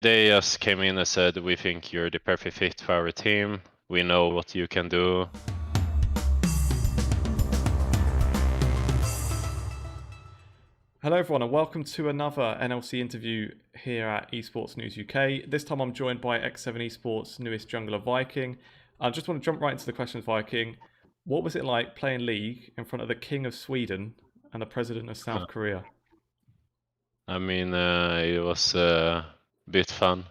They just came in and said, we think you're the perfect fit for our team. We know what you can do. Hello everyone and welcome to another NLC interview here at Esports News UK. This time I'm joined by X7 Esports newest jungler Viking. I just want to jump right into the questions, Viking. What was it like playing League in front of the King of Sweden and the President of South Korea? I mean, it was a bit fun.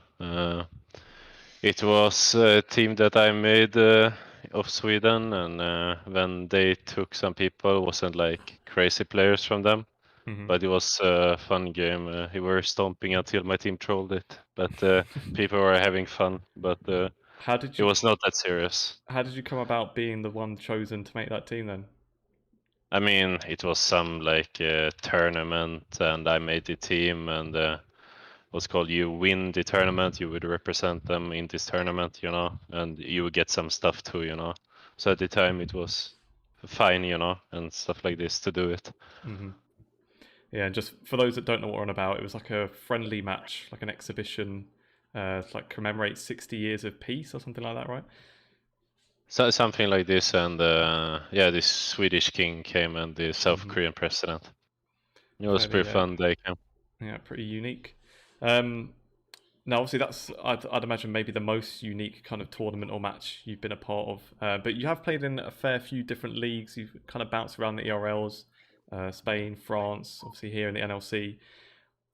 It was a team that I made of Sweden, and when they took some people, it wasn't like crazy players from them. But it was a fun game. We were stomping until my team trolled it. But people were having fun. But it was not that serious. How did you come about being the one chosen to make that team then? I mean, it was some like tournament, and I made the team, and what's called you win the tournament, you would represent them in this tournament, and you would get some stuff too. So at the time it was fine, and stuff like this to do it. Yeah, and just for those that don't know what we're on about, it was like a friendly match, like an exhibition, to like commemorate 60 years of peace or something like that, right? So something like this, and yeah, this Swedish king came and the South Korean president. It was pretty fun. They came. Yeah, pretty unique. Now, obviously, that's I'd imagine maybe the most unique kind of tournament or match you've been a part of. But you have played in a fair few different leagues. You've kind of bounced around the ERLs, Spain, France, obviously here in the NLC.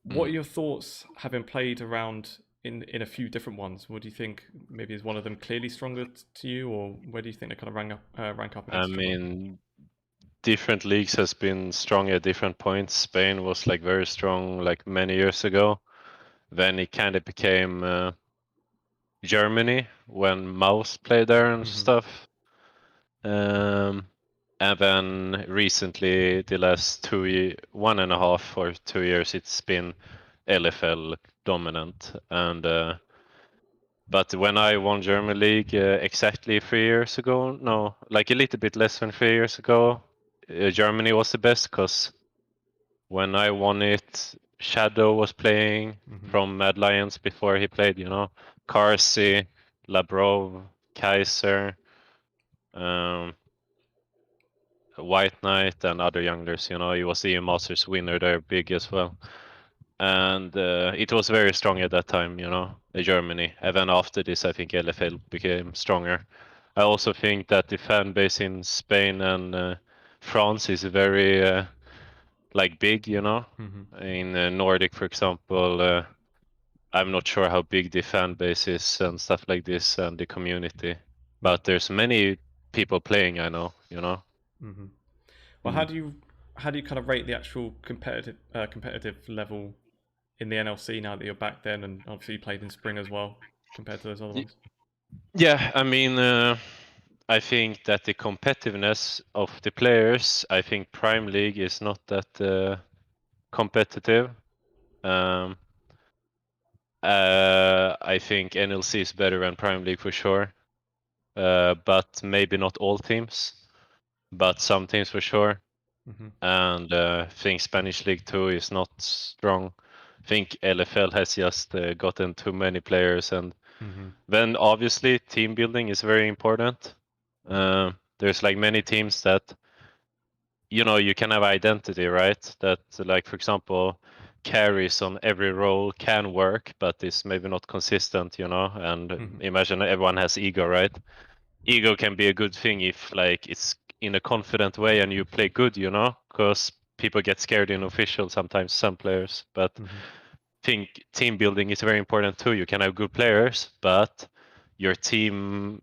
What are your thoughts having played around in a few different ones? What do you think? Maybe is one of them clearly stronger to you, or where do you think they kind of rank up I against each other? mean, different leagues has been strong at different points. Spain was like very strong like many years ago. Then it kind of became Germany when Mouse played there and stuff. And then recently, the last 1.5 or 2 years, it's been LFL dominant. But when I won German League exactly 3 years ago, no, like a little bit less than 3 years ago, Germany was the best because when I won it, Shadow was playing from Mad Lions before he played, Carsey, Labrov, Kaiser, White Knight, and other younglers. He was the Masters winner there, big as well. And it was very strong at that time, Germany. And then after this, I think LFL became stronger. I also think that the fan base in Spain and France is very like big, In Nordic, for example, I'm not sure how big the fan base is and stuff like this and the community, but there's many people playing. I know, Well, how do you kind of rate the actual competitive level in the NLC now that you're back then, and obviously you played in spring as well compared to those other ones? Yeah, I mean, I think that the competitiveness of the players, I think Prime League is not that competitive. I think NLC is better than Prime League for sure, but maybe not all teams, but some teams for sure. And I think Spanish League 2 is not strong. I think LFL has just gotten too many players, and then obviously team building is very important. There's like many teams that you can have identity, right? That like for example carries on every role can work, but is maybe not consistent, and imagine everyone has ego, right? Ego can be a good thing if like it's in a confident way and you play good, because people get scared in official sometimes, some players. But I think team building is very important too. You can have good players, but your team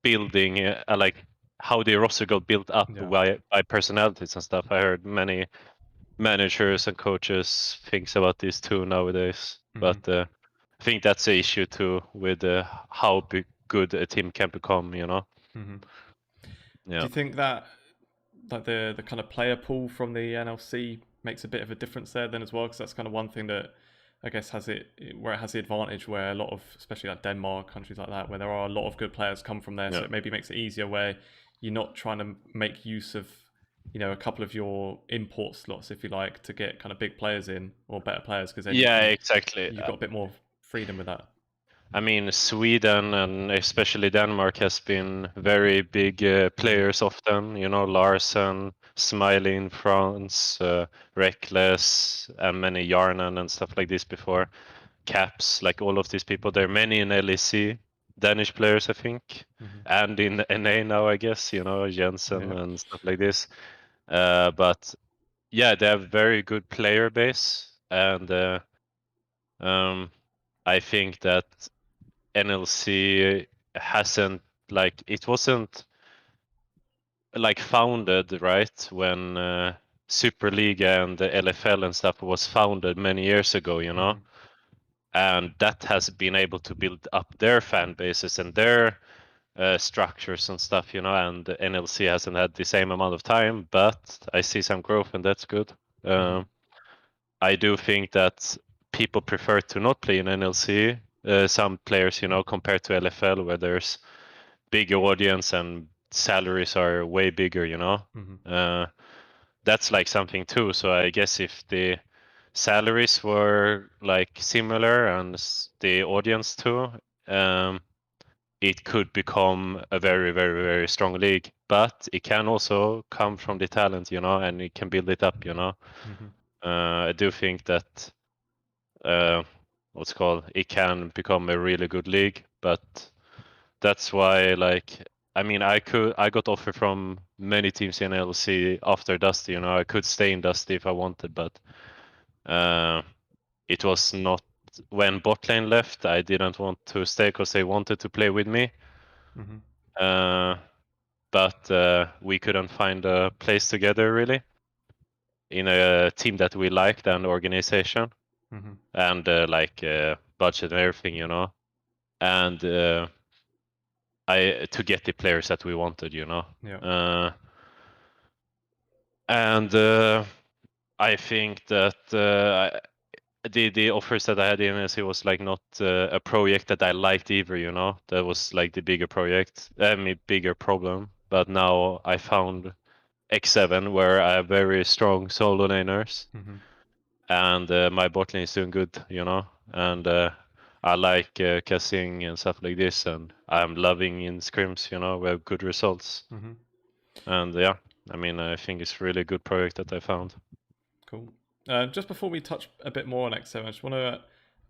building, like how the roster got built up by personalities and stuff. I heard many managers and coaches thinks about this too nowadays. But I think that's the issue too with how good a team can become, Yeah. Do you think that like the kind of player pool from the NLC makes a bit of a difference there then as well? Because that's kind of one thing that I guess where it has the advantage where a lot of, especially like Denmark, countries like that, where there are a lot of good players come from there. So it maybe makes it easier where you're not trying to make use of, a couple of your import slots, if you like, to get kind of big players in or better players, because then exactly. you've got a bit more freedom with that? I mean, Sweden and especially Denmark has been very big players often. You know, Larsen, Smiley in France, Reckless, and many Yarnan and stuff like this before. Caps, like all of these people. There are many in LEC, Danish players, I think, and in NA now, I guess. You know, Jensen and stuff like this. But yeah, they have very good player base, and I think that NLC hasn't it wasn't like founded right when Superliga and the LFL and stuff was founded many years ago, you know, and that has been able to build up their fan bases and their structures and stuff, you know, and the NLC hasn't had the same amount of time, but I see some growth and that's good. I do think that people prefer to not play in NLC. Some players, you know, compared to LFL, where there's bigger audience and salaries are way bigger, you know. That's like something too. So I guess if the salaries were like similar and the audience too, it could become a very, very, very strong league. But it can also come from the talent, you know, and it can build it up, you know. I do think that it can become a really good league, but that's why I mean I got offer from many teams in LC after Dusty, you know. I could stay in Dusty if I wanted, but it was not when Botlane left. I didn't want to stay because they wanted to play with me. But we couldn't find a place together really in a team that we liked and organization and budget and everything, you know. And to get the players that we wanted, you know. I think that the offers that I had in NLC was like not a project that I liked either, you know. That was like the bigger project, bigger problem. But now I found X7 where I have very strong solo laners, and my bot lane is doing good, you know. And I like casting and stuff like this, and I'm loving in scrims, you know. We have good results, and yeah, I mean, I think it's really good project that I found. Cool. Just before we touch a bit more on X7, I just want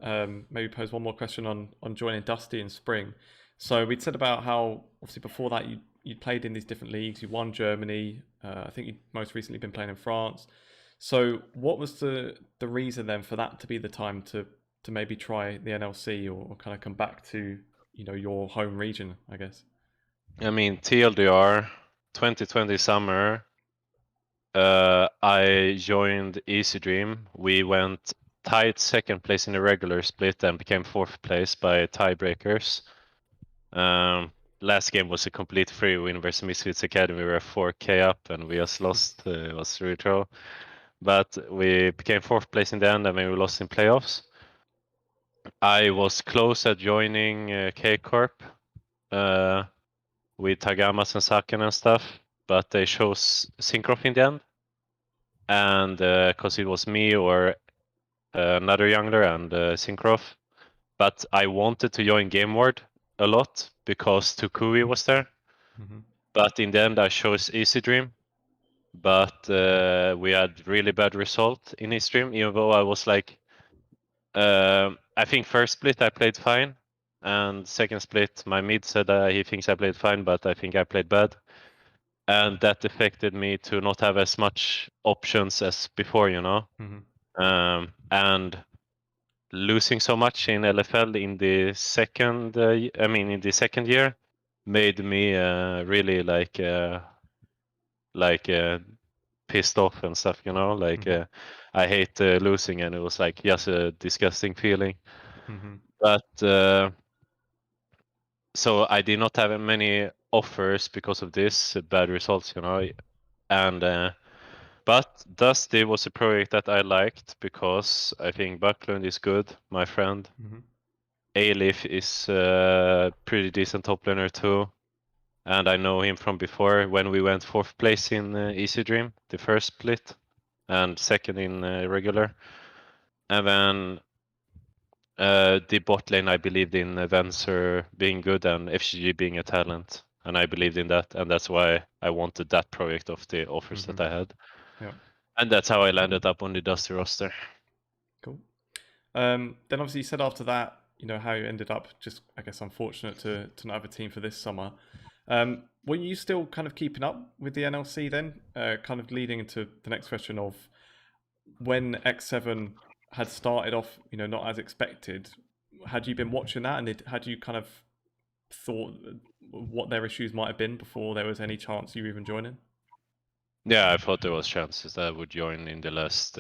to maybe pose one more question on joining Dusty in spring. So we'd said about how obviously before that you played in these different leagues, you won Germany. I think you'd most recently been playing in France. So what was the reason then for that to be the time to maybe try the NLC or kind of come back to, you know, your home region, I guess? I mean, TLDR 2020 summer, I joined Easy Dream. We went tied second place in the regular split and became fourth place by tiebreakers. Last game was a complete free win versus Misfits Academy. We were 4K up and we just lost. It was really troll. But we became fourth place in the end, and then we lost in playoffs. I was close at joining K Corp with Tagamas and Saken and stuff, but they chose Syncrof in the end. And because it was me or another youngler and Syncrof. But I wanted to join GameWard a lot because Tukui was there. But in the end, I chose Easy Dream. But we had really bad result in his stream, even though I was like, I think first split I played fine, and second split my mid said he thinks I played fine, but I think I played bad, and that affected me to not have as much options as before, you know, and losing so much in LFL in the second, in the second year, made me really pissed off and stuff, you know, I hate losing, and it was like just a disgusting feeling. But so I did not have many offers because of this bad results, you know, and but Dusty was a project that I liked because I think Bucklund is good, my friend. Alif is a pretty decent top laner too. And I know him from before when we went fourth place in Easy Dream, the first split, and second in regular. And then The bot lane, I believed in Venser being good and FCG being a talent, and I believed in that, and that's why I wanted that project of the offers that I had. Yeah. And that's how I landed up on the Dusty roster. Cool. Then obviously you said after that, how you ended up just, I guess, unfortunate to not have a team for this summer. Were you still kind of keeping up with the NLC then? Kind of leading into the next question of when X7 had started off, not as expected, had you been watching that, and had you kind of thought what their issues might have been before there was any chance you even joining? Yeah, I thought there was chances that I would join in the last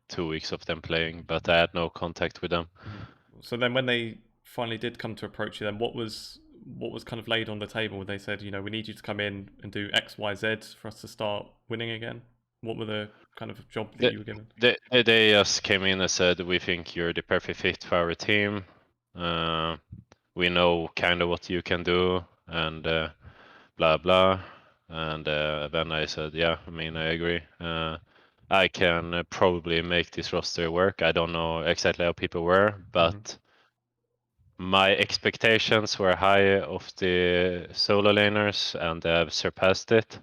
2 weeks of them playing, but I had no contact with them. So then when they finally did come to approach you, then what was kind of laid on the table? They said, we need you to come in and do X, Y, Z for us to start winning again. What were the kind of job that you were given? They just came in and said, we think you're the perfect fit for our team. We know kind of what you can do, and blah blah. And then I said, yeah, I mean, I agree. I can probably make this roster work. I don't know exactly how people were, but my expectations were high of the solo laners, and they have surpassed it.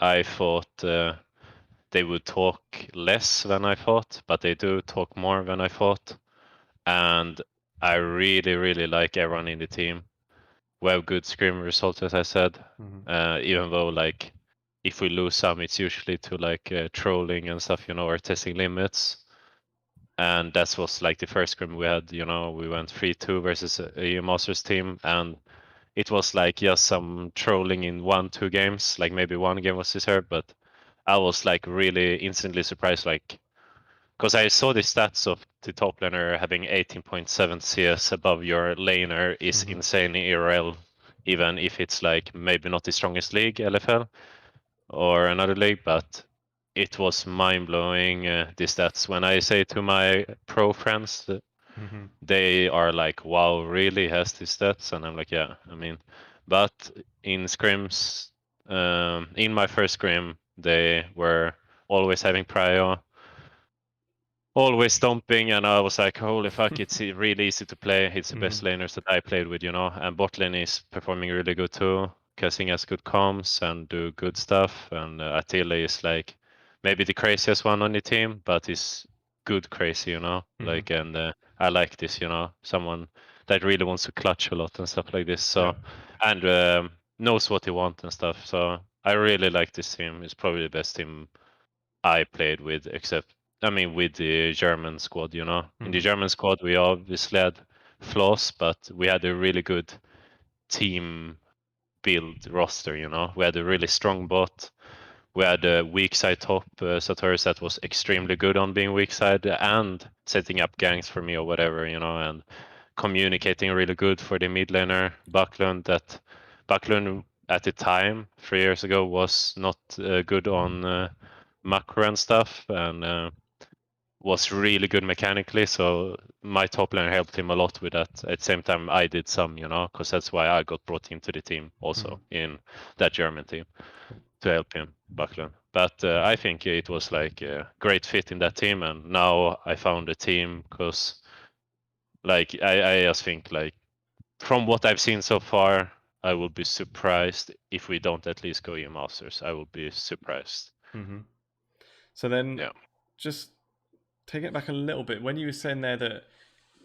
I thought they would talk less than I thought, but they do talk more than I thought. And I really, really like everyone in the team. We have good scrim results, as I said. Even though, like, if we lose some, it's usually to like trolling and stuff, or testing limits. And that was like the first scrim we had. We went 3-2 versus a Masters team, and it was like just some trolling in 1-2 games. Like maybe one game was deserved, but I was like really instantly surprised, like, because I saw the stats of the top laner having 18.7 CS above your laner is insane in IRL, even if it's like maybe not the strongest league, LFL, or another league, but it was mind blowing, the stats. When I say to my pro friends, they are like, wow, really has these stats? And I'm like, yeah, I mean, but in scrims, in my first scrim, they were always having prio, always stomping, and I was like, holy fuck, it's really easy to play. It's the best laners that I played with, and bot lane is performing really good too. Kessing has good comms and do good stuff, and Attila is like maybe the craziest one on the team, but he's good crazy, like, and I like this, someone that really wants to clutch a lot and stuff like this. So, and knows what he wants and stuff. So I really like this team. It's probably the best team I played with, except with the German squad. In the German squad we obviously had flaws, but we had a really good team build roster. We had a really strong bot. We had a weak side top, Satoris, that was extremely good on being weak side and setting up ganks for me or whatever, and communicating really good for the mid laner Bucklund. Bucklund at the time 3 years ago was not good on macro and stuff, and was really good mechanically. So my top laner helped him a lot with that. At the same time, I did some, because that's why I got brought into the team also in that German team to help him, Buckland. But I think it was like a great fit in that team, and now I found a team because, like, I just think, like, from what I've seen so far, I will be surprised if we don't at least go EU Masters. I will be surprised. So then, just take it back a little bit. When you were saying there that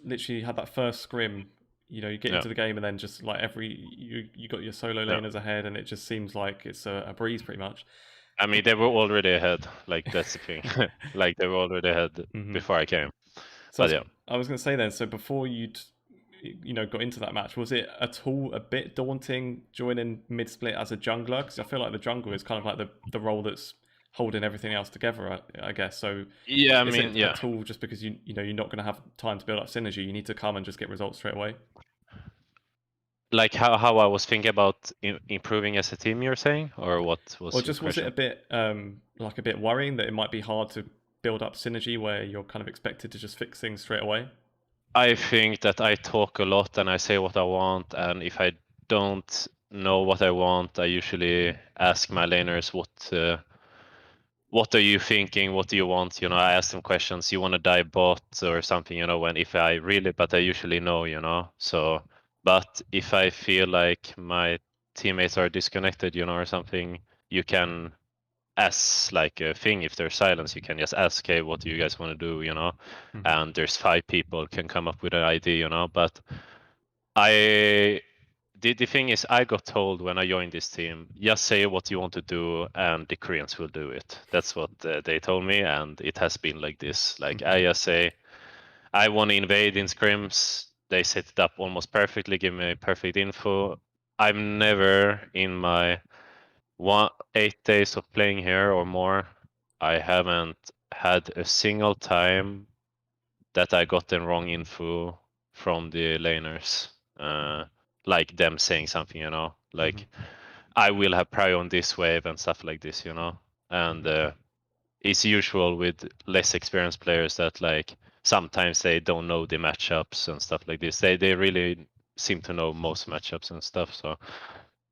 literally you had that first scrim, you get into the game and then just like you got your solo laners ahead, and it just seems like it's a breeze pretty much. I mean, they were already ahead. Like, that's the thing. Like, they were already ahead before I came. So But I was going to say then. So before you'd got into that match, was it at all a bit daunting joining mid split as a jungler? Because I feel like the jungler is kind of like the role that's holding everything else together, I guess. So yeah, is it at all just because you're not going to have time to build up synergy? You need to come and just get results straight away. Like how I was thinking about improving as a team, you're saying, or what was? Or just was it a bit like a bit worrying that it might be hard to build up synergy where you're kind of expected to just fix things straight away? I think that I talk a lot and I say what I want, and if I don't know what I want, I usually ask my laners what are you thinking? What do you want? You know, I ask them questions. You want to dive bot or something? You know, but I usually know. You know, so but if I feel like my teammates are disconnected, you know, or something, you can ask like a thing. If there's silence, you can just ask, hey, what do you guys want to do? You know, and there's 5 people can come up with an idea. You know, but the thing is, I got told when I joined this team, just say what you want to do, and the Koreans will do it. That's what they told me, and it has been like this. Like I just say, I want to invade in scrims. They set it up almost perfectly, give me perfect info. I'm never in my 8 days of playing here or more, I haven't had a single time that I got the wrong info from the laners. Like them saying something, you know, like I will have prior on this wave and stuff like this, you know. And it's usual with less experienced players that like sometimes they don't know the matchups and stuff like this. They really seem to know most matchups and stuff. So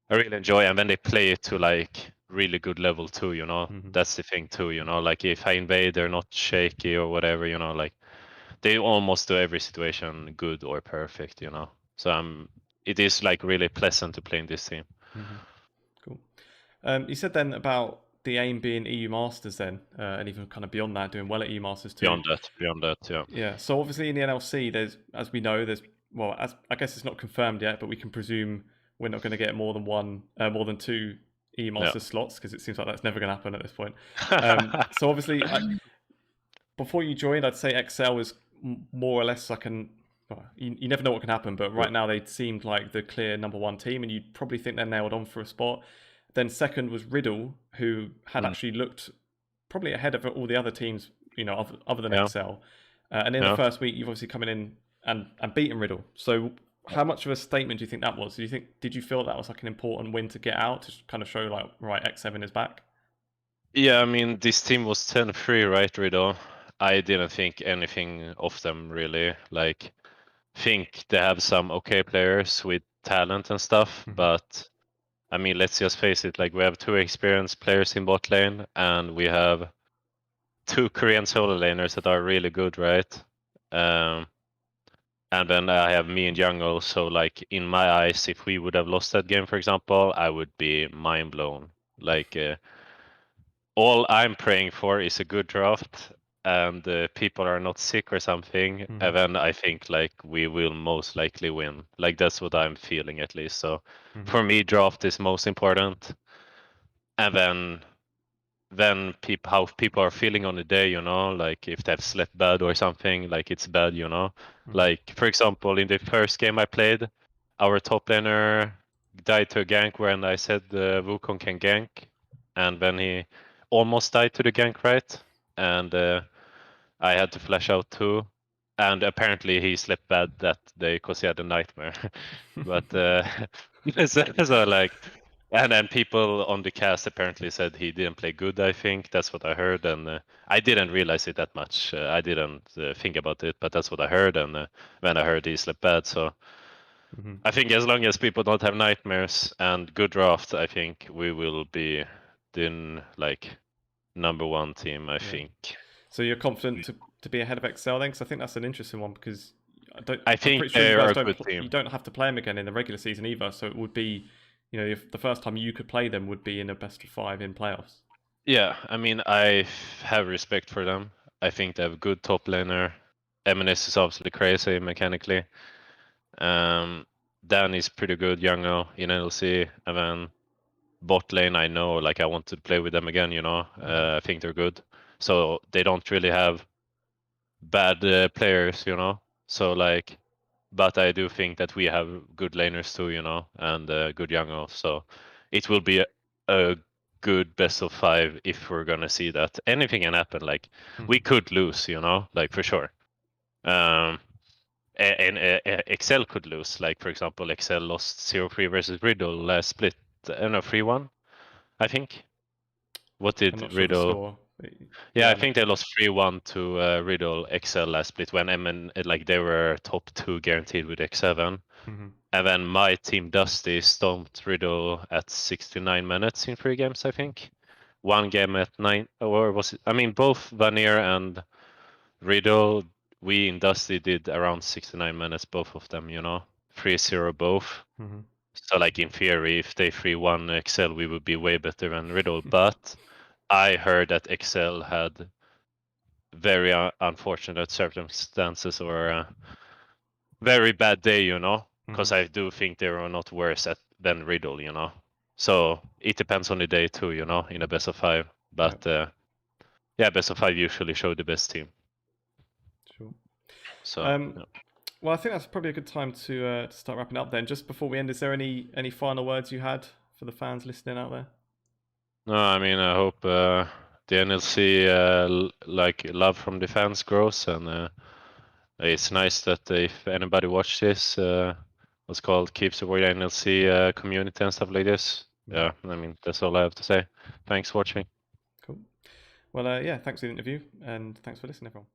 I really enjoy, and when they play it to like really good level too, you know. That's the thing too, you know. Like if I invade, they're not shaky or whatever, you know. Like they almost do every situation good or perfect, you know. So it is like really pleasant to play in this team. Cool. You said then about the aim being EU Masters then, and even kind of beyond that, doing well at EU Masters too. Beyond that, yeah. Yeah. So obviously in the NLC, there's, as we know, I guess it's not confirmed yet, but we can presume we're not going to get more than 2 EU Masters slots, because it seems like that's never going to happen at this point. So obviously, before you joined, I'd say XL was more or less like you never know what can happen, but right now they seemed like the clear number 1 team, and you'd probably think they're nailed on for a spot. Then second was Riddle, who had actually looked probably ahead of all the other teams, you know, other than XL. And in the first week, you've obviously come in and beaten Riddle. So how much of a statement do you think that was? Did you feel that was like an important win to get out, to kind of show like, right, X7 is back? Yeah, I mean, this team was 10-3, right, Riddle? I didn't think anything of them really. Like, think they have some okay players with talent and stuff, but I mean, let's just face it. Like, we have 2 experienced players in bot lane, and we have 2 Korean solo laners that are really good, right? And then I have me in jungle. So, like, in my eyes, if we would have lost that game, for example, I would be mind blown. Like, all I'm praying for is a good draft, and people are not sick or something. And then I think like we will most likely win. Like that's what I'm feeling at least. So for me, draft is most important, and then how people are feeling on the day, you know, like if they've slept bad or something, like it's bad, you know. Like for example, in the first game I played, our top laner died to a gank when I said Wukong can gank, and then he almost died to the gank, right? And I had to flash out too. And apparently he slept bad that day because he had a nightmare. But so like, and then people on the cast apparently said he didn't play good. I think that's what I heard, and I didn't realize it that much. I didn't think about it, but that's what I heard. And when I heard he slept bad, so I think as long as people don't have nightmares and good draft, I think we will be the like number 1 team. I think. So you're confident to be ahead of XL then? Because I think that's an interesting one, because I'm pretty sure they you guys are a good team. You don't have to play them again in the regular season either. So it would be, you know, if the first time you could play them would be in a best of 5 in playoffs. Yeah, I mean, I have respect for them. I think they have a good top laner. MNS is obviously crazy mechanically. Dan is pretty good, Youngo in NLC, and then bot lane, I know, like I want to play with them again, you know. I think they're good. So they don't really have bad players, you know. So like, but I do think that we have good laners too, you know, and good Youngo. So it will be a good best of 5 if we're gonna see that. Anything can happen. Like we could lose, you know, like for sure. And Excel could lose. Like for example, Excel lost 0-3 versus Riddle last split. No, 3-1, I think. What I'm did not sure the Riddle? score. Yeah, I think they lost 3-1 to Riddle Excel last split when like they were top 2 guaranteed with X7. And then my team Dusty stomped Riddle at 69 minutes in 3 games, I think. one game at 9, or was it? I mean, both Vanier and Riddle, we in Dusty did around 69 minutes, both of them, 3-0 both. Mm-hmm. So, like, in theory, if they 3-1 Excel, we would be way better than Riddle. But I heard that Excel had very unfortunate circumstances or a very bad day, because I do think they were not worse than Riddle, So it depends on the day too, in a best of 5. But yeah, best of 5 usually show the best team. Sure. So yeah. Well, I think that's probably a good time to start wrapping up then. Just before we end, is there any final words you had for the fans listening out there? No, I mean, I hope the NLC love from the fans grows, and it's nice that if anybody watched this, what's called keep supporting NLC community and stuff like this. Yeah, I mean, that's all I have to say. Thanks for watching. Cool. Well, yeah, thanks for the interview, and thanks for listening, everyone.